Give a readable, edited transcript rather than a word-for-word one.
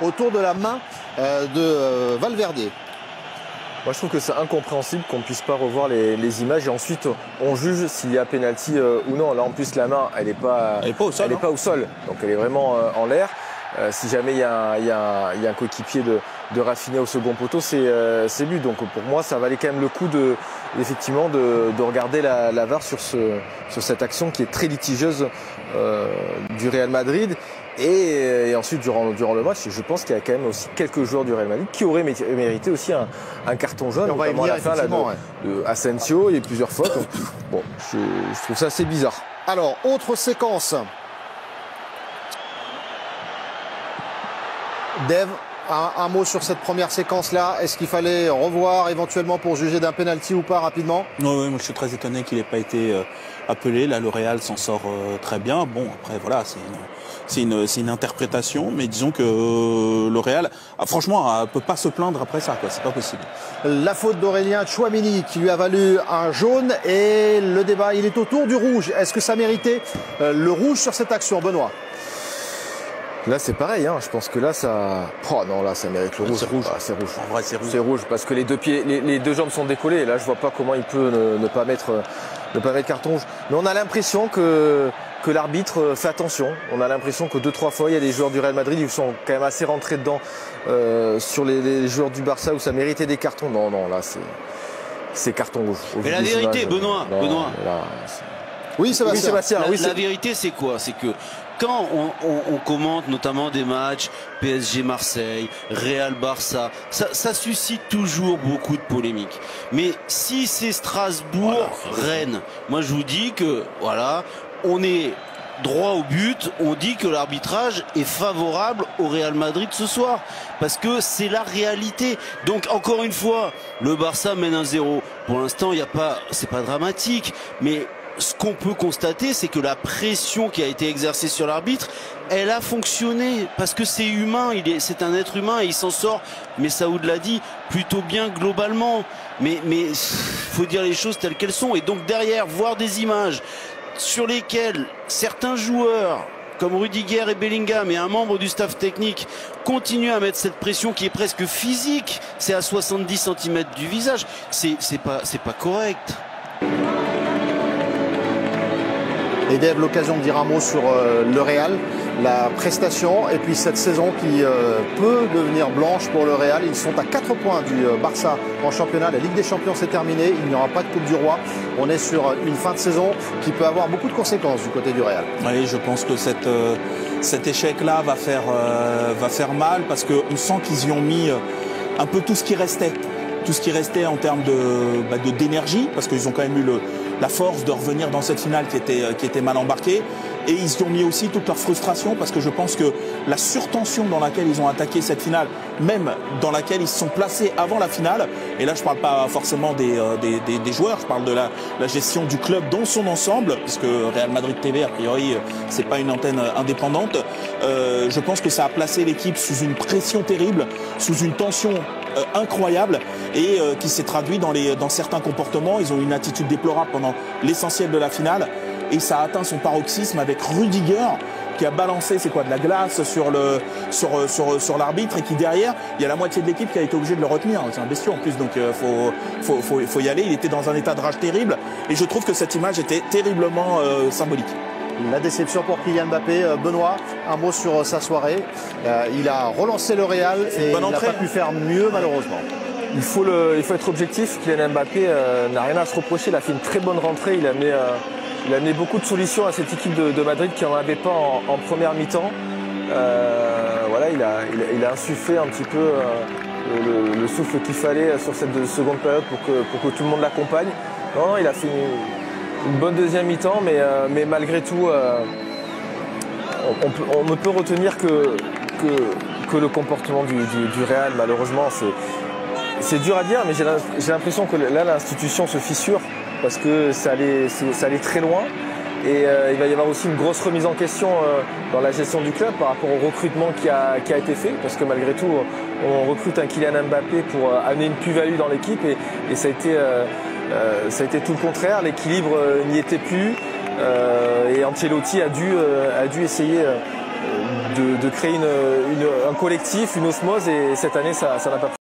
Autour de la main de Valverde. Moi je trouve que c'est incompréhensible qu'on ne puisse pas revoir les images et ensuite on juge s'il y a pénalty ou non. Là en plus la main elle n'est pas au sol, donc elle est vraiment en l'air. Si jamais il y a un coéquipier de Rafinha au second poteau, c'est but. Donc pour moi ça valait quand même le coup effectivement de regarder la VAR sur cette action qui est très litigieuse du Real Madrid. Et ensuite, durant le match, je pense qu'il y a quand même aussi quelques joueurs du Real Madrid qui auraient mérité aussi un carton jaune, notamment à la fin de Asensio, il y a plusieurs fautes. Donc, bon, je trouve ça assez bizarre. Alors, autre séquence. Dave, un mot sur cette première séquence-là. Est-ce qu'il fallait revoir éventuellement pour juger d'un penalty ou pas rapidement? Oui, moi je suis très étonné qu'il n'ait pas été appelé. Là, le Real s'en sort très bien. Bon, après, voilà, c'est une interprétation, mais disons que le Real, franchement, peut pas se plaindre après ça, quoi. C'est pas possible. La faute d'Aurélien Tchouaméni qui lui a valu un jaune et le débat, il est autour du rouge. Est-ce que ça méritait le rouge sur cette action, Benoît? Là, c'est pareil, hein. Je pense que là, ça. Oh non, là, ça mérite le rouge. C'est rouge. Ah, c'est rouge. En vrai, c'est rouge. C'est rouge parce que les deux jambes sont décollées. Et là, je vois pas comment il peut ne pas mettre carton rouge. Mais on a l'impression que l'arbitre fait attention. On a l'impression que 2-3 fois, il y a des joueurs du Real Madrid qui sont quand même assez rentrés dedans sur les joueurs du Barça où ça méritait des cartons. Non, là, c'est carton rouge. Mais la vérité, Benoît. Oui, Sébastien. La vérité, c'est quoi? C'est que quand on commente notamment des matchs PSG Marseille, Real Barça, ça suscite toujours beaucoup de polémiques. Mais si c'est Strasbourg, Rennes, moi je vous dis que voilà, on est droit au but, on dit que l'arbitrage est favorable au Real Madrid ce soir, parce que c'est la réalité. Donc encore une fois, le Barça mène 1-0. Pour l'instant, c'est pas dramatique, mais ce qu'on peut constater, c'est que la pression qui a été exercée sur l'arbitre, elle a fonctionné parce que c'est humain, c'est un être humain et il s'en sort. Mais Saoud l'a dit plutôt bien globalement. Mais faut dire les choses telles qu'elles sont. Et donc derrière, voir des images sur lesquelles certains joueurs comme Rudiger et Bellingham et un membre du staff technique continuent à mettre cette pression qui est presque physique. C'est à 70 cm du visage. C'est pas correct. Et Dave, l'occasion de dire un mot sur le Real, la prestation et puis cette saison qui peut devenir blanche pour le Real. Ils sont à 4 points du Barça en championnat. La Ligue des Champions s'est terminée. Il n'y aura pas de Coupe du Roi. On est sur une fin de saison qui peut avoir beaucoup de conséquences du côté du Real. Oui, je pense que cet échec-là va faire mal parce qu'on sent qu'ils y ont mis un peu tout ce qui restait. Tout ce qui restait en termes d'énergie, parce qu'ils ont quand même eu la force de revenir dans cette finale qui était mal embarquée. Et ils y ont mis aussi toute leur frustration, parce que je pense que la surtension dans laquelle ils ont attaqué cette finale, même dans laquelle ils se sont placés avant la finale, et là je parle pas forcément des joueurs, je parle de la gestion du club dans son ensemble, puisque Real Madrid TV, a priori, c'est pas une antenne indépendante. Je pense que ça a placé l'équipe sous une pression terrible, sous une tension incroyable et qui s'est traduit dans certains comportements. Ils ont eu une attitude déplorable pendant l'essentiel de la finale et ça a atteint son paroxysme avec Rudiger qui a balancé de la glace sur l'arbitre et qui derrière il y a la moitié de l'équipe qui a été obligée de le retenir. C'est un bestiau en plus, donc faut y aller. Il était dans un état de rage terrible et je trouve que cette image était terriblement symbolique. La déception pour Kylian Mbappé. Benoît, un mot sur sa soirée. Il a relancé le Real et il n'a pas pu faire mieux malheureusement. Il faut être objectif. Kylian Mbappé n'a rien à se reprocher. Il a fait une très bonne rentrée. Il a amené beaucoup de solutions à cette équipe de Madrid qui n'en avait pas en première mi-temps. Voilà, il a insufflé un petit peu le souffle qu'il fallait sur cette seconde période pour que tout le monde l'accompagne. Non, il a fait une bonne deuxième mi-temps, mais malgré tout, on ne peut retenir que le comportement du Real, malheureusement. C'est dur à dire, mais j'ai l'impression que là, l'institution se fissure parce que ça allait très loin. Et il va y avoir aussi une grosse remise en question dans la gestion du club par rapport au recrutement qui a été fait. Parce que malgré tout, on recrute un Kylian Mbappé pour amener une plus-value dans l'équipe. Et ça a été tout le contraire. L'équilibre n'y était plus. Et Ancelotti a dû essayer créer un collectif, une osmose, et cette année ça n'a pas pris.